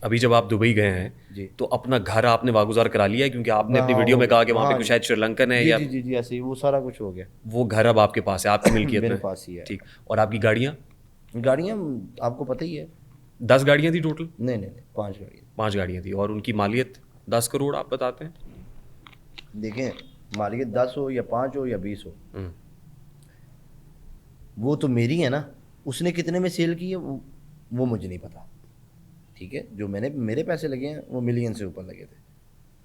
अभी जब आप दुबई गए हैं जी तो अपना घर आपने वागुजार करा लिया है, क्योंकि आपने अपनी हाँ वीडियो हो में कहा कि वहाँ पे हाँ कुछ शायद श्रीलंकन है जी या जी जी जी ऐसे ही वो सारा कुछ हो गया। वो घर अब आपके पास है, आपकी मिल्कियत मेरे में? पास ही है। ठीक। और आपकी गाड़ियाँ? गाड़ियाँ आपको पता ही है। 10 गाड़ियाँ थी टोटल? नहीं नहीं नहीं 5 गाड़ियाँ। 5 गाड़ियाँ थी, और उनकी मालियत 10 करोड़ आप बताते हैं? देखें, मालिक 10 हो या 5 हो या 20 हो, हम्म। वो तो मेरी है ना। उसने कितने में सेल की है वो मुझे नहीं पता। ठीक है, जो मैंने मेरे पैसे लगे हैं वो मिलियन से ऊपर लगे थे।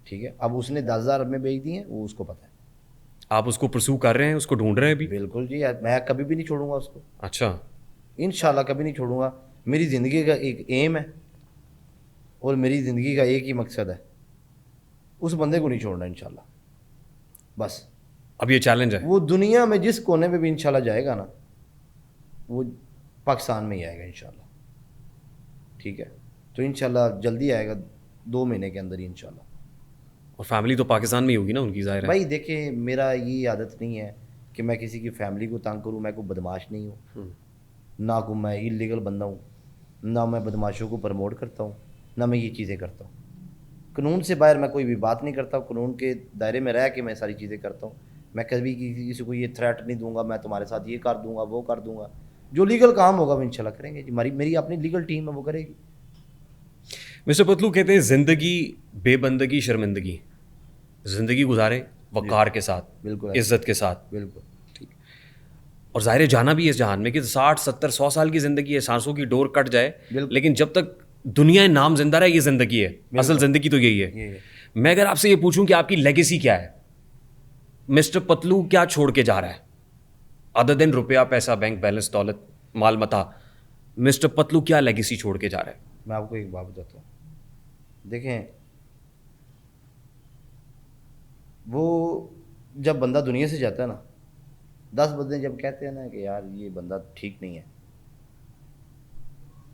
ठीक है, अब उसने 10,000 में बेच दिए हैं, वो उसको पता है। आप उसको परसू कर रहे हैं, उसको ढूंढ रहे हैं अभी? बिल्कुल जी, मैं कभी भी नहीं छोड़ूंगा उसको। अच्छा। इंशाल्लाह कभी नहीं छोड़ूंगा। मेरी ज़िंदगी का एक एम है और मेरी ज़िंदगी का एक ही मकसद है, उस बंदे को नहीं छोड़ना इंशाल्लाह। बस। अब ये चैलेंज है। वो दुनिया में जिस कोने में भी इंशाल्लाह जाएगा ना, वो पाकिस्तान में ही आएगा इंशाल्लाह। ठीक है, तो इंशाल्लाह जल्दी आएगा, 2 महीने के अंदर ही इंशाल्लाह। और फैमिली तो पाकिस्तान में ही होगी ना उनकी, जाहिर है। भाई देखिए, मेरा ये आदत नहीं है कि मैं किसी की फैमिली को तंग करूँ। मैं कोई बदमाश नहीं हूँ, ना को मैं इलीगल बंदा हूँ, ना मैं बदमाशों को प्रमोट करता हूँ, ना मैं ये चीज़ें करता हूँ। कानून से बाहर मैं कोई भी बात नहीं करता हूँ, कानून के दायरे में रह के मैं सारी चीज़ें करता हूँ। मैं कभी किसी को ये थ्रेट नहीं दूंगा, मैं तुम्हारे साथ ये कर दूंगा वो कर दूंगा। जो लीगल काम होगा वो इंशाल्लाह करेंगे जी। मेरी अपनी लीगल टीम है, वो करेगी। मिस्टर पतलू कहते हैं जिंदगी बेबंदगी शर्मिंदगी, जिंदगी गुजारें जी वकार के साथ, बिल्कुल ऐसे इज्जत के साथ। बिल्कुल। ठीक। और जाहिर है जाना भी है इस जहान में कि 60 70 100 साल की जिंदगी है, सांसों की डोर कट जाए, बिल्कुल लेकिन जब तक दुनिया नाम जिंदा रहे ये जिंदगी है, असल बिल्कुल जिंदगी तो यही है। ये मैं अगर आपसे ये पूछूं कि आपकी लेगेसी क्या है, मिस्टर पतलू क्या छोड़ के जा रहा है अदर देन रुपया पैसा बैंक बैलेंस दौलत माल मता? मिस्टर पतलू क्या लेगेसी छोड़ के जा रहा है? मैं आपको एक बात बताता हूँ। देखें, वो जब बंदा दुनिया से जाता है ना, 10 बंदे जब कहते हैं ना कि यार ये बंदा ठीक नहीं है,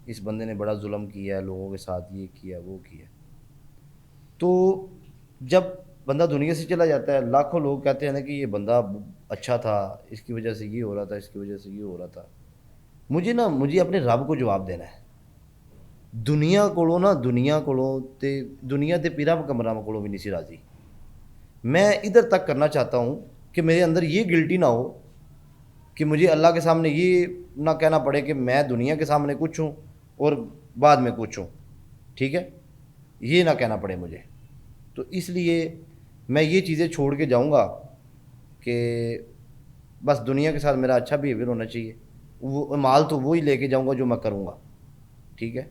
इस बंदे ने बड़ा जुल्म किया है लोगों के साथ, ये किया वो किया, तो जब बंदा दुनिया से चला जाता है, लाखों लोग कहते हैं ना कि ये बंदा अच्छा था, इसकी वजह से ये हो रहा था, इसकी वजह से ये हो रहा था। मुझे अपने रब को जवाब देना है। दुनिया कोलों ते दुनिया ते पीरा कमरा कोलों भी नहीं सी राजी। मैं इधर तक करना चाहता हूँ कि मेरे अंदर ये गिल्टी ना हो कि मुझे अल्लाह के सामने ये ना कहना पड़े कि मैं दुनिया के सामने कुछ हूँ और बाद में कुछ हूँ। ठीक है, ये ना कहना पड़े मुझे। तो इसलिए मैं ये चीज़ें छोड़ के जाऊँगा कि बस दुनिया के साथ मेरा अच्छा बिहेवियर होना चाहिए। वो माल तो वो ही लेके जाऊँगा जो मैं करूँगा। ठीक है,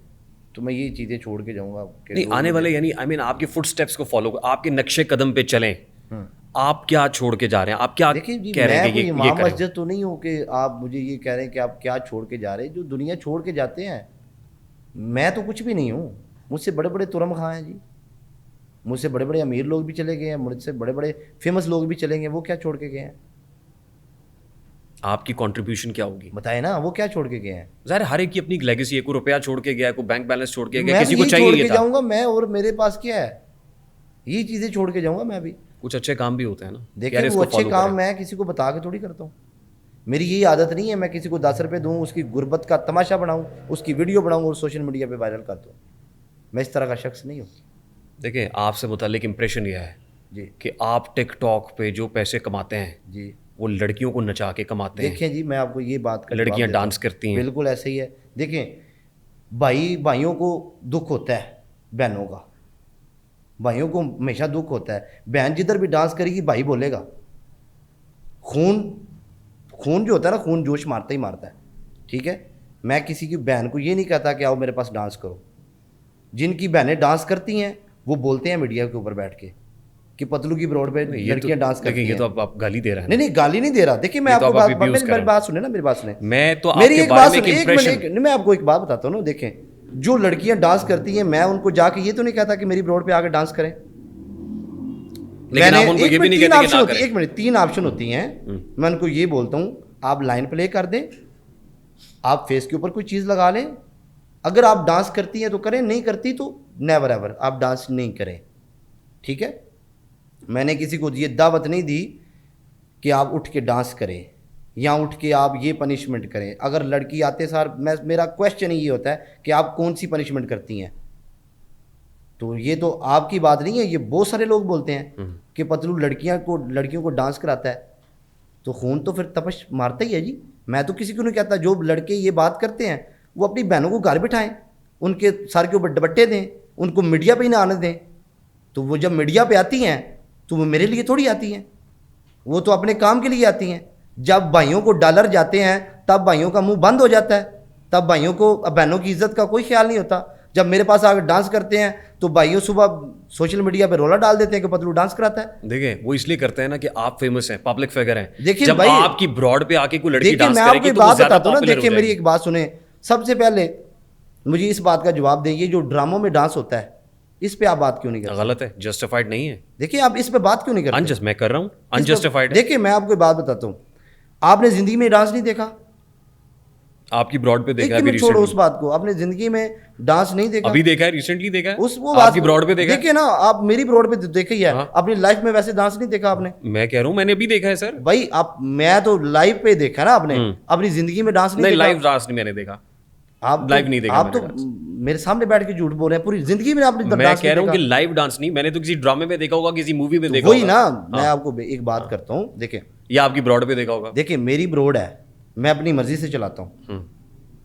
तो मैं ये चीज़ें छोड़ के जाऊँगा कि नहीं, लोग आने मुझे। वाले यानी आई मीन आपके फुट स्टेप्स को फॉलो, आपके नक्शे कदम पे चलें। आप क्या छोड़ के जा रहे हैं, आप क्या देखिए जी, कह रहे हैं मैं कि कोई ये इमाम करें? मस्जिद तो नहीं हूँ कि आप मुझे ये कह रहे हैं कि आप क्या छोड़ के जा रहे हैं। जो दुनिया छोड़ के जाते हैं, मैं तो कुछ भी नहीं हूँ। मुझसे बड़े बड़े तुरम खां हैं जी, मुझसे बड़े बड़े अमीर लोग भी चले गए हैं, मुझसे बड़े बड़े फेमस लोग भी चले गए। वो क्या छोड़ के गए हैं? आपकी कंट्रीब्यूशन क्या होगी? बताए ना, वो क्या छोड़ के गए हैं? ज़ाहिर है, हर एक की अपनी लेगेसी है, कोई रुपया छोड़ के गया, कोई बैंक बैलेंस छोड़ के गया, मैं भी किसी को यही चाहिए छोड़ ये के था। जाऊँगा। मैं और मेरे पास क्या है, यही चीज़ें छोड़ के जाऊँगा मैं भी। कुछ अच्छे काम भी होते हैं ना कि देखिए, यार वो इसको अच्छे फॉलो काम करें। मैं किसी को बता के थोड़ी करता हूँ। मेरी यही आदत नहीं है मैं किसी को 10 रुपये दूँ, उसकी गुर्बत का तमाशा बनाऊँ, उसकी वीडियो बनाऊँ और सोशल मीडिया पे वायरल कर दूँ। मैं इस तरह का शख्स नहीं हूँ। देखिए, आपसे मुतालिक इम्प्रेशन यह है जी कि आप टिकटॉक पे जो पैसे कमाते हैं जी। वो लड़कियों को नचा के कमाते हैं, देखें जी, मैं आपको ये बात का जवाब लड़कियां देता डांस हूँ। करती हैं। बिल्कुल ऐसे ही है। देखें, भाइयों को दुख होता है बहनों का, भाइयों को हमेशा दुख होता है। बहन जिधर भी डांस करेगी भाई बोलेगा। खून खून जो होता है ना, खून जोश मारता ही मारता है। ठीक है, मैं किसी की बहन को ये नहीं कहता कि आओ मेरे पास डांस करो। जिनकी बहनें डांस करती हैं वो बोलते हैं मीडिया के ऊपर बैठ के कि पतलू की ब्रोड पे नहीं, ये तो लड़कियां डांस देखिए, करती ये हैं। तो आप गाली दे रहे हैं नहीं ना। नहीं, गाली नहीं दे रहा। देखिए, मैं ये तो आपको आप बात अब्यूज कर मेरी रहे बात हैं। सुने ना, मेरी बात सुने। मैं तो मेरी आपके एक बारे बात में एक सुने, एक मिनट, इम्प्रेशन। मैं आपको एक बात बताता हूँ ना। देखें, जो लड़कियां डांस करती हैं, मैं उनको जाके ये तो नहीं कहता कि मेरी ब्रोड पे आकर डांस करें। लेकिन मैंने आप उनको एक ये भी मिनट, नहीं तीन कहते कि ऑप्शन ना होती करें। है, एक मिनट, 3 ऑप्शन होती हैं। मैं उनको ये बोलता हूँ, आप लाइन प्ले कर दें, आप फेस के ऊपर कोई चीज़ लगा लें। अगर आप डांस करती हैं तो करें, नहीं करती तो नेवर एवर आप डांस नहीं करें। ठीक है, मैंने किसी को ये दावत नहीं दी कि आप उठ के डांस करें या उठ के आप ये पनिशमेंट करें। अगर लड़की आते सार, मेरा क्वेश्चन ही ये होता है कि आप कौन सी पनिशमेंट करती हैं। तो ये तो आपकी बात नहीं है, ये बहुत सारे लोग बोलते हैं कि पतलू लड़कियों को डांस कराता है। तो खून तो फिर तपश मारता ही है जी। मैं तो किसी को नहीं कहता, जो लड़के ये बात करते हैं वो अपनी बहनों को घर बिठाएं, उनके सर के ऊपर दुपट्टे दें, उनको मीडिया पे ही ना आने दें। तो वो जब मीडिया पे आती हैं तो वो मेरे लिए थोड़ी आती हैं, वो तो अपने काम के लिए आती हैं। जब भाइयों को डॉलर जाते हैं तब भाइयों का मुंह बंद हो जाता है, तब भाइयों को बहनों की इज्जत का कोई ख्याल नहीं होता। जब मेरे पास आकर डांस करते हैं तो भाइयों सुबह सोशल मीडिया पे रोला डाल देते हैं कि पतलू डांस कराता है। देखिए वो इसलिए करते हैं ना कि आप फेमस हैं, पब्लिक फिगर हैं। देखिए जब भाई, आपकी ब्रॉड पे आके कोई लड़की देखिए डांस मैं आपको करेगी एक तो वो बात ज्यादा बताता हूँ ना, पॉपुलर हो देखिए मेरी जाएगी। एक बात सुने। सबसे पहले मुझे इस बात का जवाब दें, ये जो ड्रामों में डांस होता है इस पे आप बात क्यों नहीं करते? गलत है, जस्टिफाइड नहीं है। देखिए आप इस पे बात क्यों नहीं करते? अनजस्ट मैं कर रहा हूँ, इस पे- अनजस्टिफाइड है। देखिए मैं आपको एक बात बताता हूँ, आपने जिंदगी में डांस नहीं देखा? आपकी ब्रॉड पे देखा है एक अभी मिनट छोड़ो उस रिसेंटली। बात को, आपने जिंदगी में डांस नहीं देखा? अभी देखा है, रिसेंटली देखा है। उस वो बात आपकी ब्रॉड पे देखा है। देखिए ना, आप मेरी ब्रॉड पे देखी है, हाँ। अपनी लाइफ में वैसे डांस नहीं देखा आपने? मैं कह रहा हूँ मैंने अभी देखा है सर। भाई आप, मैं तो लाइव पे देखा ना आपने, अपनी जिंदगी में डांस नहीं नहीं, देखा। लाइव डांस नहीं मैंने देखा। आप लाइव नहीं देखा आप तो मैंने मेरे सामने बैठ के झूठ बोल रहे हैं, पूरी जिंदगी में आपने मैं डांस कह रहा नहीं हूँ कि देखा। लाइव डांस नहीं, मैंने तो किसी ड्रामे में देखा होगा, किसी मूवी में देखा वही होगा। ना, मैं आपको एक बात करता हूँ। देखिए या आपकी ब्रॉड पे देखा होगा। देखिए मेरी ब्रोड है, मैं अपनी मर्जी से चलाता हूँ, हम्म,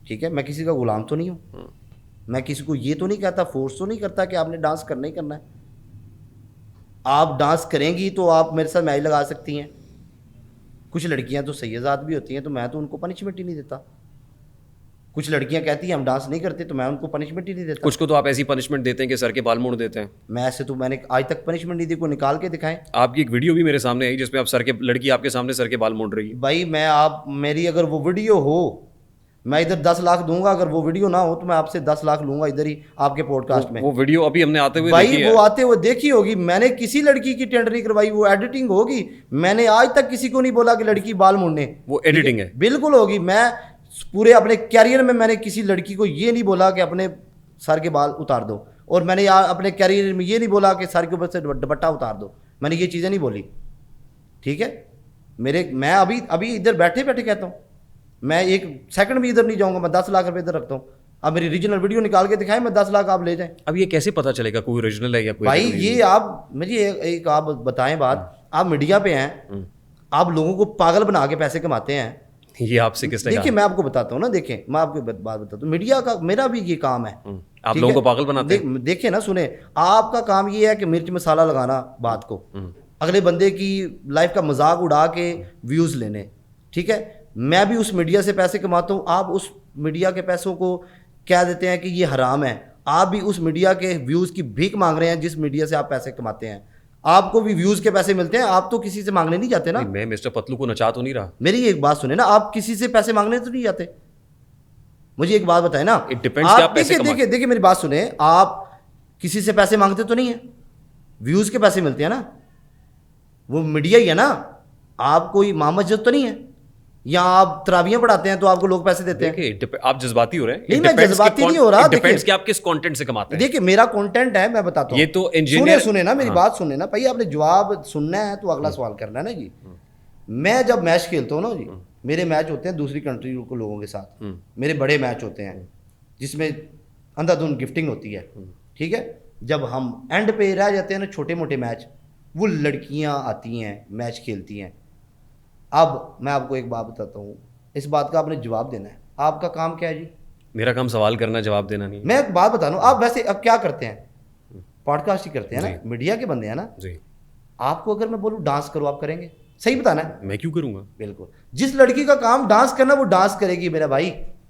ठीक है? मैं किसी का गुलाम तो नहीं हूँ। मैं किसी को ये तो नहीं कहता, फोर्स तो नहीं करता कि आपने डांस करना ही करना है। आप डांस करेंगी तो आप मेरे साथ मैच लगा सकती हैं। कुछ लड़कियां तो सैयदात भी होती हैं, तो मैं तो उनको पनिशमेंट ही नहीं देता। कुछ लड़कियां कहती हैं हम डांस नहीं करते, तो मैं उनको पनिशमेंट ही नहीं देता। कुछ को तो आप ऐसी पनिशमेंट देते हैं कि सर के बाल मोड़ देते हैं। मैं ऐसे तो मैंने आज तक पनिशमेंट नहीं दी, को निकाल के दिखाएं। आपकी एक वीडियो भी मेरे सामने आई जिसमें आप सर के, लड़की आपके सामने सर के बाल मोड़ रही है। भाई मैं, आप मेरी अगर वो वीडियो हो, मैं इधर 10 लाख दूंगा, अगर वो वीडियो ना हो तो मैं आपसे 10 लाख लूंगा इधर ही आपके पॉडकास्ट में। वो वीडियो अभी हमने आते हुए भाई देखी है। वो आते हुए देखी होगी, मैंने किसी लड़की की टेंडर नहीं करवाई, वो एडिटिंग होगी। मैंने आज तक किसी को नहीं बोला कि लड़की बाल मुड़ने, वो एडिटिंग है। बिल्कुल होगी। मैं पूरे अपने कैरियर में मैंने किसी लड़की को ये नहीं बोला कि अपने सर के बाल उतार दो, और मैंने अपने कैरियर में ये नहीं बोला कि सर के ऊपर से दुपट्टा उतार दो। मैंने ये चीज़ें नहीं बोली, ठीक है? मैं अभी अभी इधर बैठे बैठे कहता हूँ, मैं एक सेकंड भी इधर नहीं जाऊंगा, मैं 10 लाख रुपए इधर रखता हूँ। अब मेरी रीजनल वीडियो निकाल के दिखाएं, मैं 10 लाख आप ले जाएं। अब ये कैसे पता चलेगा कोई ओरिजिनल है या कोई भाई original ये आप मुझे एक आप बताएं बात, आप मीडिया पे हैं, आप लोगों को पागल बना के पैसे कमाते हैं। नहीं? ये आपसे किसने देखिए कहा? मैं आपको बताता हूँ ना, देखिए मैं आपको बात बताता हूँ, मीडिया का मेरा भी ये काम है। आप ठीक लोगों है? को पागल बनाते हैं। देखिए ना, सुने, आपका काम ये है कि मिर्च मसाला लगाना बात को, अगले बंदे की लाइफ का मजाक उड़ा के व्यूज़ लेने, ठीक है? मैं भी उस मीडिया से पैसे कमाता हूँ, आप उस मीडिया के पैसों को कह देते हैं कि ये हराम है। आप भी उस मीडिया के व्यूज़ की भीख मांग रहे हैं जिस मीडिया से आप पैसे कमाते हैं। आपको भी व्यूज़ के पैसे मिलते हैं, आप तो किसी से मांगने नहीं जाते ना। नहीं, मैं मिस्टर पतलू को नचा तो नहीं रहा। मेरी एक बात सुने ना, आप किसी से पैसे मांगने तो नहीं जाते। मुझे एक बात बताए ना, It depends कि आप पैसे देखिए देखिए देखिए मेरी बात सुने, आप किसी से पैसे मांगते तो नहीं है, व्यूज़ के पैसे मिलते हैं ना, वो मीडिया ही है ना। आप कोई मामजद तो नहीं है, या आप तरावियां पढ़ाते हैं तो आपको लोग पैसे देते हैं। देखिए आप जजबाती हो रहे हैं। नहीं, मैं जज्बाती नहीं हो रहा। डिपेंड्स देखिए कि आप किस कंटेंट से कमाते हैं। देखिए मेरा कंटेंट है, मैं बताता हूँ। ये तो engineer- सुने ना मेरी हाँ। बात सुने ना भाई, आपने जवाब सुनना है तो अगला सवाल करना है ना जी। मैं जब मैच खेलता हूँ ना जी, मेरे मैच होते हैं दूसरी कंट्री के लोगों के साथ, मेरे बड़े मैच होते हैं जिसमें अंधाधुंध गिफ्टिंग होती है, ठीक है? जब हम एंड पे रह जाते हैं ना छोटे मोटे मैच, वो लड़कियां आती हैं मैच खेलती हैं। अब मैं आपको एक बात बताता हूँ, इस बात का आपने जवाब देना है। आपका काम क्या है जी? मेरा काम सवाल करना, जवाब देना नहीं। मैं एक बात बता रहा हूँ, आप वैसे अब क्या करते हैं? पॉडकास्ट ही करते हैं ना, जी। मीडिया के बंदे हैं ना। जी, आपको अगर मैं बोलूँ डांस करो, आप करेंगे? सही बताना है। मैं क्यों करूंगा? बिल्कुल, जिस लड़की का काम डांस करना वो डांस करेगी मेरा भाई।